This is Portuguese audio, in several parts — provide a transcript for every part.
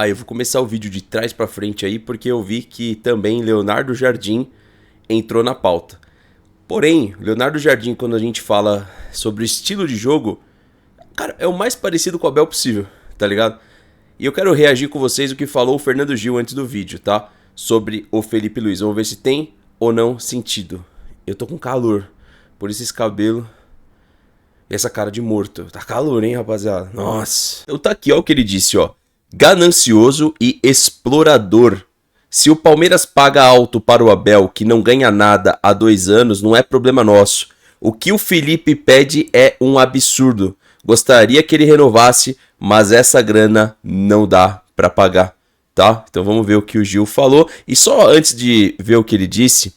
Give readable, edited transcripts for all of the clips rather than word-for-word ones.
Eu vou começar o vídeo de trás pra frente aí, porque eu vi que também Leonardo Jardim entrou na pauta. Porém, Leonardo Jardim, quando a gente fala sobre o estilo de jogo, cara, é o mais parecido com o Abel possível, tá ligado? E eu quero reagir com vocês o que falou o Fernando Gil antes do vídeo, tá? Sobre o Felipe Luiz. Vamos ver se tem ou não sentido. Eu tô com calor, por isso esse cabelo e essa cara de morto. Tá calor, hein, rapaziada? Nossa. Eu tá aqui, ó, o que ele disse, ó. Ganancioso e explorador. Se o Palmeiras paga alto para o Abel, que não ganha nada há 2 anos, não é problema nosso. O que o Felipe pede é um absurdo. Gostaria que ele renovasse, mas essa grana não dá para pagar, tá? Então vamos ver o que o Gil falou. E só antes de ver o que ele disse,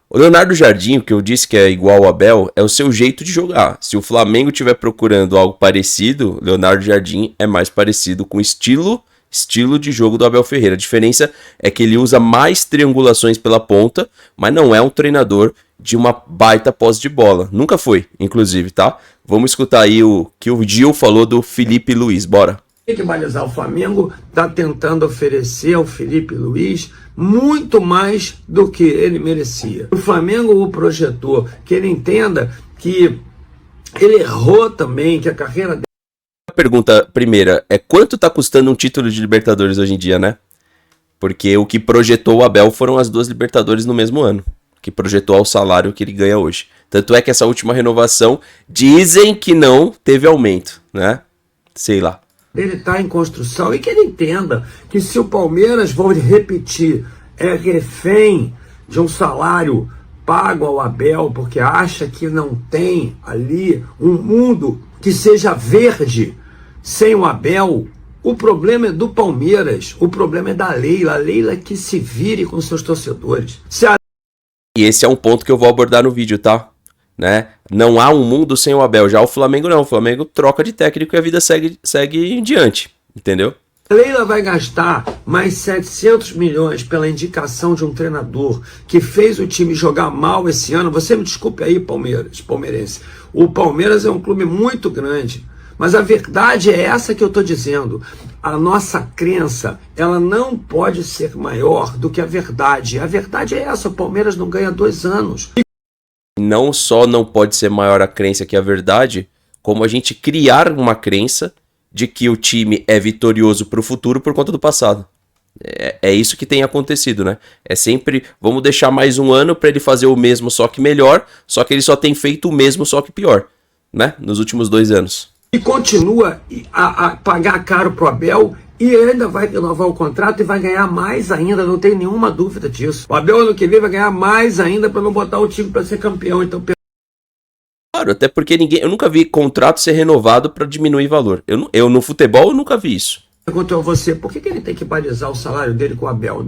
o Leonardo Jardim, que eu disse que é igual ao Abel, é o seu jeito de jogar. Se o Flamengo estiver procurando algo parecido, Leonardo Jardim é mais parecido com o estilo de jogo do Abel Ferreira. A diferença é que ele usa mais triangulações pela ponta, mas não é um treinador de uma baita posse de bola. Nunca foi, inclusive, tá? Vamos escutar aí o que o Gil falou do Felipe Luiz. Bora. Tem que balizar. O Flamengo está tentando oferecer ao Felipe Luiz muito mais do que ele merecia. O Flamengo o projetou, que ele entenda que ele errou também, que a carreira dele... A pergunta primeira é quanto tá custando um título de Libertadores hoje em dia, né? Porque o que projetou o Abel foram as 2 Libertadores no mesmo ano, que projetou ao salário que ele ganha hoje. Tanto é que essa última renovação dizem que não teve aumento, né? Sei lá. Ele está em construção e que ele entenda que se o Palmeiras, vou repetir, é refém de um salário pago ao Abel porque acha que não tem ali um mundo que seja verde sem o Abel, o problema é do Palmeiras, o problema é da Leila. A Leila que se vire com seus torcedores. E esse é um ponto que eu vou abordar no vídeo, tá? Né? Não há um mundo sem o Abel. Já o Flamengo não. O Flamengo troca de técnico e a vida segue em diante. Entendeu? A Leila vai gastar mais 700 milhões pela indicação de um treinador que fez o time jogar mal esse ano. Você me desculpe aí, palmeirense. O Palmeiras é um clube muito grande. Mas a verdade é essa que eu estou dizendo. A nossa crença, ela não pode ser maior do que a verdade. A verdade é essa. O Palmeiras não ganha 2 anos. Não só não pode ser maior a crença que a verdade, como a gente criar uma crença de que o time é vitorioso para o futuro por conta do passado. É isso que tem acontecido, né? É sempre, vamos deixar mais um ano para ele fazer o mesmo só que melhor, só que ele só tem feito o mesmo só que pior, né? Nos últimos 2 anos. E continua a pagar caro pro Abel e ainda vai renovar o contrato e vai ganhar mais ainda, não tem nenhuma dúvida disso. O Abel ano que vem vai ganhar mais ainda para não botar o time para ser campeão. Então, claro, até porque eu nunca vi contrato ser renovado para diminuir valor. Eu no futebol eu nunca vi isso. Pergunto a você, por que ele tem que balizar o salário dele com o Abel?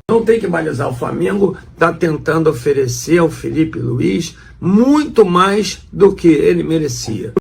Não tem que balizar. O Flamengo está tentando oferecer ao Felipe Luiz muito mais do que ele merecia.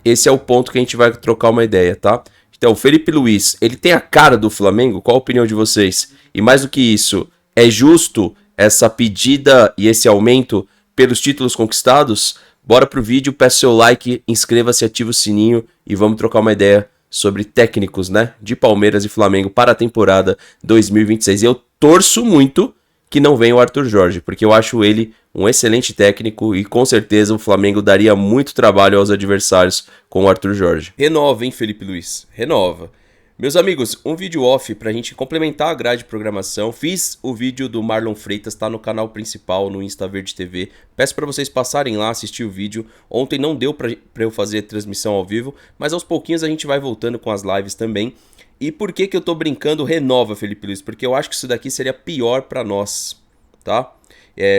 Esse é o ponto que a gente vai trocar uma ideia, tá? Então, o Felipe Luiz, ele tem a cara do Flamengo? Qual a opinião de vocês? E mais do que isso, é justo essa pedida e esse aumento pelos títulos conquistados? Bora pro vídeo, peço seu like, inscreva-se, ativa o sininho e vamos trocar uma ideia sobre técnicos, né? De Palmeiras e Flamengo para a temporada 2026. E eu torço muito que não venha o Arthur Jorge, porque eu acho ele um excelente técnico e com certeza o Flamengo daria muito trabalho aos adversários com o Arthur Jorge. Renova, hein, Felipe Luiz? Renova. Meus amigos, um vídeo off pra gente complementar a grade de programação. Fiz o vídeo do Marlon Freitas, tá no canal principal, no Insta Verde TV. Peço pra vocês passarem lá, assistir o vídeo. Ontem não deu pra eu fazer transmissão ao vivo, mas aos pouquinhos a gente vai voltando com as lives também. E por que eu tô brincando renova, Felipe Luiz? Porque eu acho que isso daqui seria pior pra nós, tá?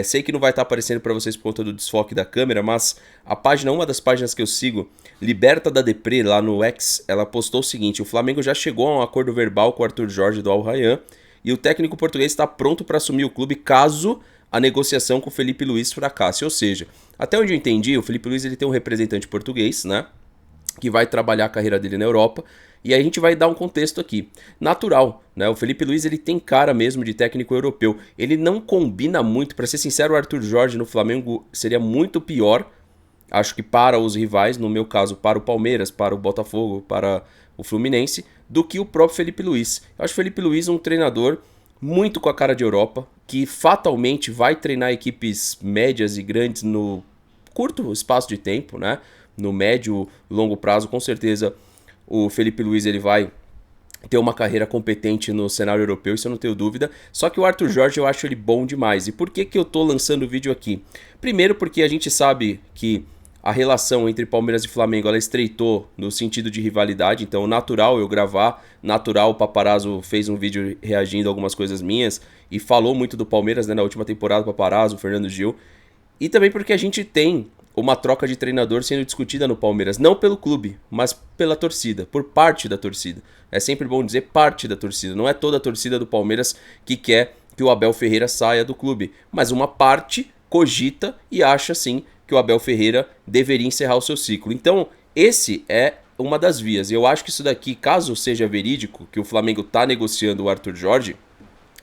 Sei que não vai estar aparecendo para vocês por conta do desfoque da câmera, mas a página, uma das páginas que eu sigo, Liberta da Deprê, lá no X, ela postou o seguinte: o Flamengo já chegou a um acordo verbal com o Arthur Jorge do Al Rayyan e o técnico português está pronto para assumir o clube caso a negociação com o Felipe Luiz fracasse. Ou seja, até onde eu entendi, o Felipe Luiz ele tem um representante português, né, que vai trabalhar a carreira dele na Europa. E aí a gente vai dar um contexto aqui. Natural, né? O Felipe Luiz ele tem cara mesmo de técnico europeu. Ele não combina muito, para ser sincero, o Arthur Jorge no Flamengo seria muito pior. Acho que para os rivais, no meu caso, para o Palmeiras, para o Botafogo, para o Fluminense, do que o próprio Felipe Luiz. Eu acho o Felipe Luiz um treinador muito com a cara de Europa, que fatalmente vai treinar equipes médias e grandes no curto espaço de tempo, né? No médio e longo prazo, com certeza o Felipe Luiz ele vai ter uma carreira competente no cenário europeu, isso eu não tenho dúvida. Só que o Arthur Jorge eu acho ele bom demais. E por que eu tô lançando o vídeo aqui? Primeiro porque a gente sabe que a relação entre Palmeiras e Flamengo ela estreitou no sentido de rivalidade, então natural eu gravar, natural o Paparazzo fez um vídeo reagindo a algumas coisas minhas e falou muito do Palmeiras, né, na última temporada, o Paparazzo, o Fernando Gil. E também porque a gente tem uma troca de treinador sendo discutida no Palmeiras, não pelo clube, mas pela torcida, por parte da torcida. É sempre bom dizer parte da torcida, não é toda a torcida do Palmeiras que quer que o Abel Ferreira saia do clube, mas uma parte cogita e acha sim que o Abel Ferreira deveria encerrar o seu ciclo. Então, esse é uma das vias. Eu acho que isso daqui, caso seja verídico, que o Flamengo está negociando o Arthur Jorge,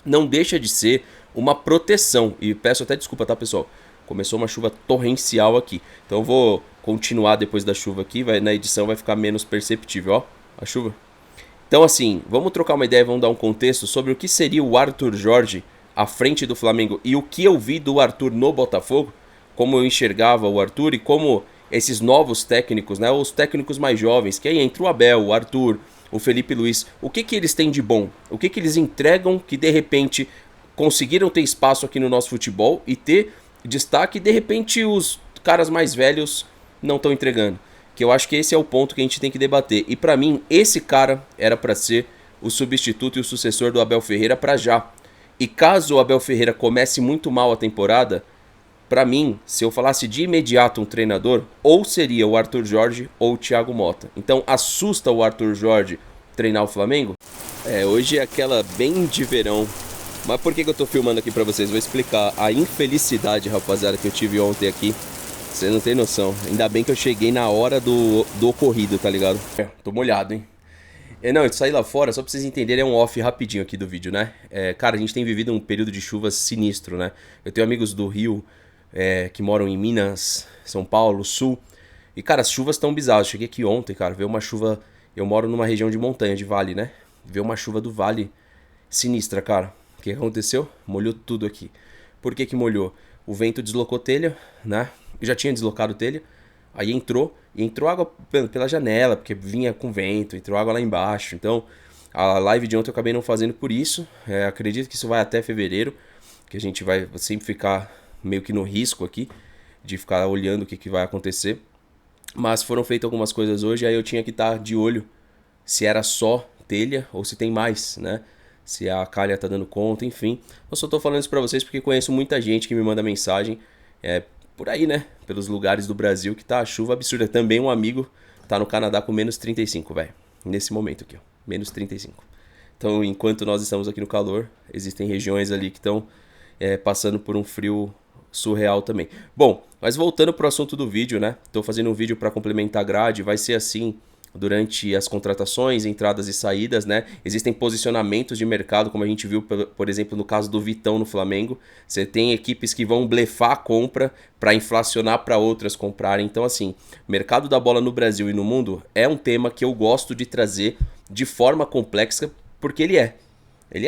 não deixa de ser uma proteção. E peço até desculpa, tá, pessoal? Começou uma chuva torrencial aqui. Então eu vou continuar depois da chuva aqui. Na edição vai ficar menos perceptível, ó, a chuva. Então assim, vamos trocar uma ideia, vamos dar um contexto sobre o que seria o Arthur Jorge à frente do Flamengo e o que eu vi do Arthur no Botafogo, como eu enxergava o Arthur e como esses novos técnicos, né, os técnicos mais jovens, que aí entra o Abel, o Arthur, o Felipe Luiz, o que eles têm de bom? O que eles entregam que de repente conseguiram ter espaço aqui no nosso futebol e ter destaque, de repente os caras mais velhos não estão entregando. Que eu acho que esse é o ponto que a gente tem que debater. E pra mim, esse cara era pra ser o substituto e o sucessor do Abel Ferreira pra já. E caso o Abel Ferreira comece muito mal a temporada, pra mim, se eu falasse de imediato um treinador, ou seria o Arthur Jorge ou o Thiago Motta. Então assusta o Arthur Jorge treinar o Flamengo? Hoje é aquela bem de verão. Mas por que eu tô filmando aqui pra vocês? Vou explicar a infelicidade, rapaziada, que eu tive ontem aqui. Você não tem noção. Ainda bem que eu cheguei na hora do ocorrido, tá ligado? Tô molhado, hein? Não, eu saí lá fora, só pra vocês entenderem, é um off rapidinho aqui do vídeo, né? Cara, a gente tem vivido um período de chuvas sinistro, né? Eu tenho amigos do Rio que moram em Minas, São Paulo, Sul. E, cara, as chuvas tão bizarras. Cheguei aqui ontem, cara, ver uma chuva... Eu moro numa região de montanha, de vale, né? Ver uma chuva do vale sinistra, cara. O que aconteceu? Molhou tudo aqui. Por que molhou? O vento deslocou telha, né? Eu já tinha deslocado telha. Aí entrou água pela janela, porque vinha com vento, entrou água lá embaixo. Então, a live de ontem eu acabei não fazendo por isso. Acredito que isso vai até fevereiro, que a gente vai sempre ficar meio que no risco aqui, de ficar olhando o que vai acontecer. Mas foram feitas algumas coisas hoje, aí eu tinha que estar de olho se era só telha ou se tem mais, né? Se a calha tá dando conta, enfim. Eu só tô falando isso pra vocês porque conheço muita gente que me manda mensagem por aí, né? Pelos lugares do Brasil que tá a chuva absurda. Também um amigo tá no Canadá com menos 35, velho. Nesse momento aqui, ó. Menos 35. Então, enquanto nós estamos aqui no calor, existem regiões ali que estão passando por um frio surreal também. Bom, mas voltando pro assunto do vídeo, né? Tô fazendo um vídeo pra complementar a grade. Vai ser assim durante as contratações, entradas e saídas, né? Existem posicionamentos de mercado, como a gente viu, por exemplo, no caso do Vitão no Flamengo. Você tem equipes que vão blefar a compra para inflacionar para outras comprarem. Então, assim, mercado da bola no Brasil e no mundo é um tema que eu gosto de trazer de forma complexa, porque ele é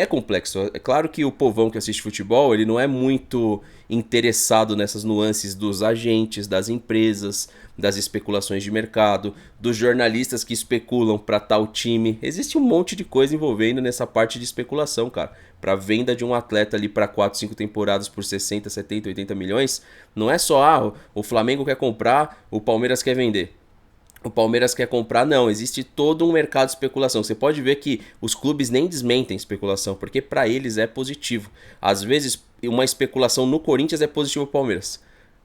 complexo. É claro que o povão que assiste futebol, ele não é muito interessado nessas nuances dos agentes, das empresas, das especulações de mercado, dos jornalistas que especulam para tal time. Existe um monte de coisa envolvendo nessa parte de especulação, cara. Para venda de um atleta ali para 4, 5 temporadas por 60, 70, 80 milhões, não é só, o Flamengo quer comprar, o Palmeiras quer vender. O Palmeiras quer comprar, não, existe todo um mercado de especulação. Você pode ver que os clubes nem desmentem especulação, porque para eles é positivo. Às vezes, uma especulação no Corinthians é positiva para o Palmeiras,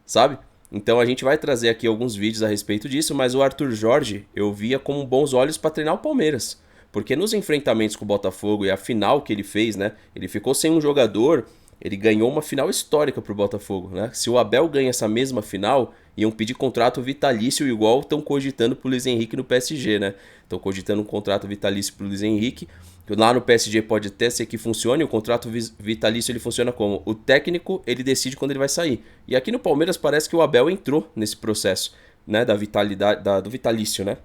sabe? Então a gente vai trazer aqui alguns vídeos a respeito disso, mas o Arthur Jorge eu via com bons olhos para treinar o Palmeiras. Porque nos enfrentamentos com o Botafogo e a final que ele fez, né? Ele ficou sem um jogador, ele ganhou uma final histórica pro Botafogo, né? Se o Abel ganha essa mesma final, iam pedir contrato vitalício igual estão cogitando pro Luiz Henrique no PSG, né? Estão cogitando um contrato vitalício pro Luiz Henrique. Lá no PSG pode até ser que funcione, o contrato vitalício ele funciona como? O técnico, ele decide quando ele vai sair. E aqui no Palmeiras parece que o Abel entrou nesse processo, né? Da vitalidade, do vitalício, né?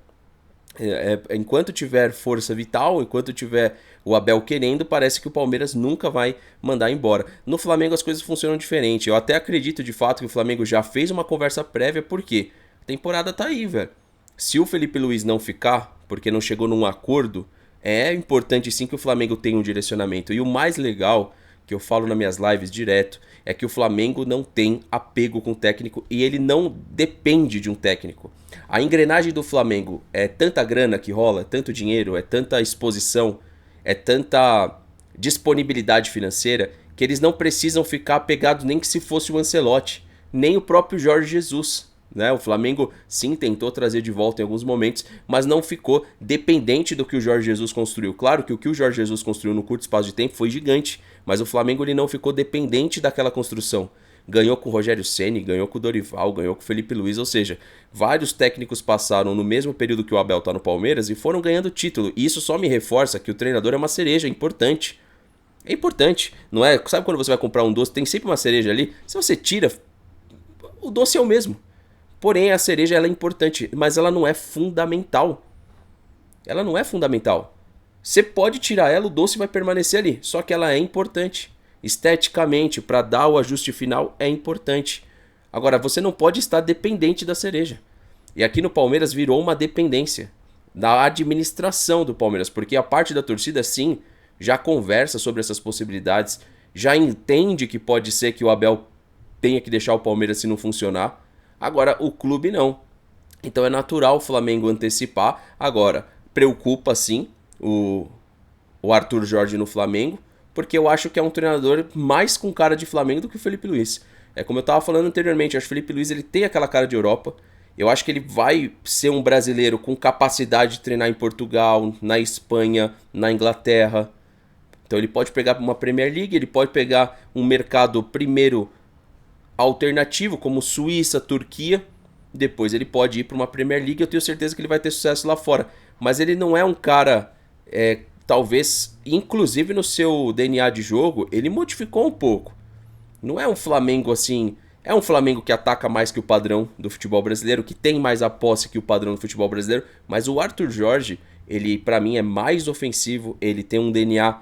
Enquanto tiver força vital, enquanto tiver o Abel querendo, parece que o Palmeiras nunca vai mandar embora. No Flamengo as coisas funcionam diferente. Eu até acredito de fato que o Flamengo já fez uma conversa prévia, porque a temporada tá aí, velho. Se o Felipe Luiz não ficar, porque não chegou num acordo, é importante sim que o Flamengo tenha um direcionamento. E o mais legal, que eu falo nas minhas lives direto, é que o Flamengo não tem apego com o técnico e ele não depende de um técnico. A engrenagem do Flamengo é tanta grana que rola, é tanto dinheiro, é tanta exposição, é tanta disponibilidade financeira, que eles não precisam ficar apegados nem que se fosse o Ancelotti, nem o próprio Jorge Jesus. Né? O Flamengo sim tentou trazer de volta em alguns momentos, mas não ficou dependente do que o Jorge Jesus construiu. Claro que o que o Jorge Jesus construiu no curto espaço de tempo foi gigante, mas o Flamengo ele não ficou dependente daquela construção. Ganhou com o Rogério Ceni, ganhou com o Dorival, ganhou com o Felipe Luiz, ou seja, vários técnicos passaram no mesmo período que o Abel está no Palmeiras e foram ganhando título. E isso só me reforça que o treinador é uma cereja, é importante. É importante, não é? Sabe quando você vai comprar um doce, tem sempre uma cereja ali? Se você tira, o doce é o mesmo. Porém, a cereja ela é importante, mas ela não é fundamental. Ela não é fundamental. Você pode tirar ela, o doce vai permanecer ali. Só que ela é importante. Esteticamente, para dar o ajuste final, é importante. Agora, você não pode estar dependente da cereja. E aqui no Palmeiras virou uma dependência da administração do Palmeiras, porque a parte da torcida, sim, já conversa sobre essas possibilidades, já entende que pode ser que o Abel tenha que deixar o Palmeiras se não funcionar. Agora, o clube não. Então é natural o Flamengo antecipar. Agora, preocupa sim o Arthur Jorge no Flamengo, porque eu acho que é um treinador mais com cara de Flamengo do que o Felipe Luiz. É como eu estava falando anteriormente, eu acho que o Felipe Luiz ele tem aquela cara de Europa. Eu acho que ele vai ser um brasileiro com capacidade de treinar em Portugal, na Espanha, na Inglaterra. Então ele pode pegar uma Premier League, ele pode pegar um mercado primeiro alternativo, como Suíça, Turquia. Depois ele pode ir para uma Premier League, eu tenho certeza que ele vai ter sucesso lá fora. Mas ele não é um cara, talvez, inclusive no seu DNA de jogo, ele modificou um pouco. Não é um Flamengo assim, é um Flamengo que ataca mais que o padrão do futebol brasileiro, que tem mais a posse que o padrão do futebol brasileiro, mas o Arthur Jorge, ele para mim é mais ofensivo, ele tem um DNA...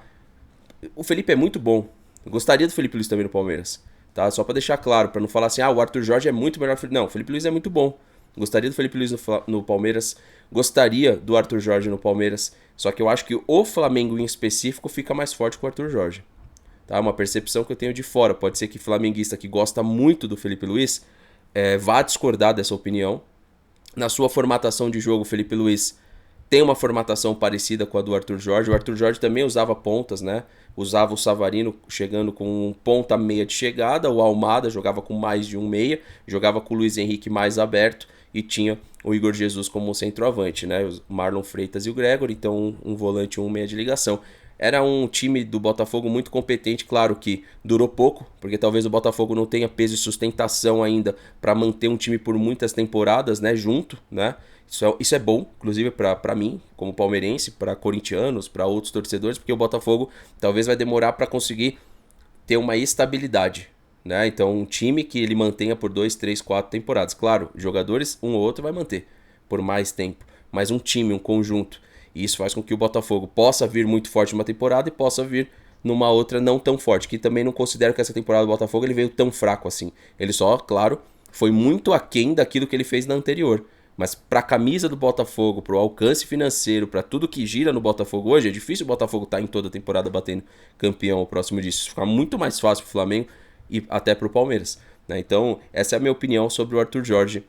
O Felipe é muito bom, eu gostaria do Felipe Luiz também no Palmeiras. Tá? Só para deixar claro, para não falar assim, o Arthur Jorge é muito melhor. Não, o Felipe Luiz é muito bom. Gostaria do Felipe Luiz no Palmeiras, gostaria do Arthur Jorge no Palmeiras, só que eu acho que o Flamengo em específico fica mais forte com o Arthur Jorge. Tá? Uma percepção que eu tenho de fora. Pode ser que flamenguista que gosta muito do Felipe Luiz vá discordar dessa opinião. Na sua formatação de jogo, o Felipe Luiz tem uma formatação parecida com a do Arthur Jorge. O Arthur Jorge também usava pontas, né? Usava o Savarino chegando com um ponta meia de chegada, o Almada jogava com mais de um meia, jogava com o Luiz Henrique mais aberto e tinha o Igor Jesus como centroavante, né? O Marlon Freitas e o Gregory, então um volante e um meia de ligação. Era um time do Botafogo muito competente, claro que durou pouco, porque talvez o Botafogo não tenha peso e sustentação ainda para manter um time por muitas temporadas, né, junto, né? Isso é bom, inclusive para mim, como palmeirense, para corintianos, para outros torcedores, porque o Botafogo talvez vai demorar para conseguir ter uma estabilidade, né? Então um time que ele mantenha por 2, 3, 4 temporadas. Claro, jogadores, um ou outro vai manter por mais tempo, mas um time, um conjunto. E isso faz com que o Botafogo possa vir muito forte numa temporada e possa vir numa outra não tão forte. Que também não considero que essa temporada do Botafogo ele veio tão fraco assim. Ele só, claro, foi muito aquém daquilo que ele fez na anterior. Mas para a camisa do Botafogo, para o alcance financeiro, para tudo que gira no Botafogo hoje, é difícil o Botafogo estar em toda a temporada batendo campeão ao próximo disso. Fica muito mais fácil para o Flamengo e até para o Palmeiras, né? Então, essa é a minha opinião sobre o Arthur Jorge.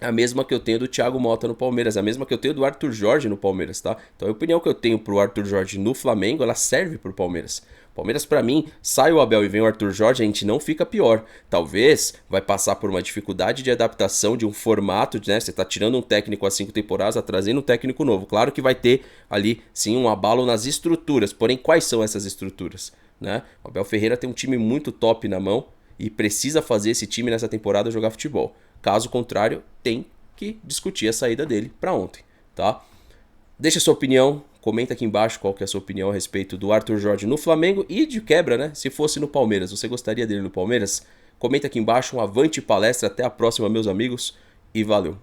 A mesma que eu tenho do Thiago Motta no Palmeiras, a mesma que eu tenho do Arthur Jorge no Palmeiras, tá? Então a opinião que eu tenho pro Arthur Jorge no Flamengo, ela serve pro Palmeiras. Palmeiras, pra mim, sai o Abel e vem o Arthur Jorge, a gente não fica pior. Talvez vai passar por uma dificuldade de adaptação de um formato, né? Você tá tirando um técnico há 5 temporadas, tá trazendo um técnico novo. Claro que vai ter ali, sim, um abalo nas estruturas. Porém, quais são essas estruturas, né? O Abel Ferreira tem um time muito top na mão e precisa fazer esse time nessa temporada jogar futebol. Caso contrário, tem que discutir a saída dele para ontem, tá? Deixa sua opinião, comenta aqui embaixo qual que é a sua opinião a respeito do Arthur Jorge no Flamengo e de quebra, né? Se fosse no Palmeiras, você gostaria dele no Palmeiras? Comenta aqui embaixo, um avante palestra, até a próxima, meus amigos, e valeu!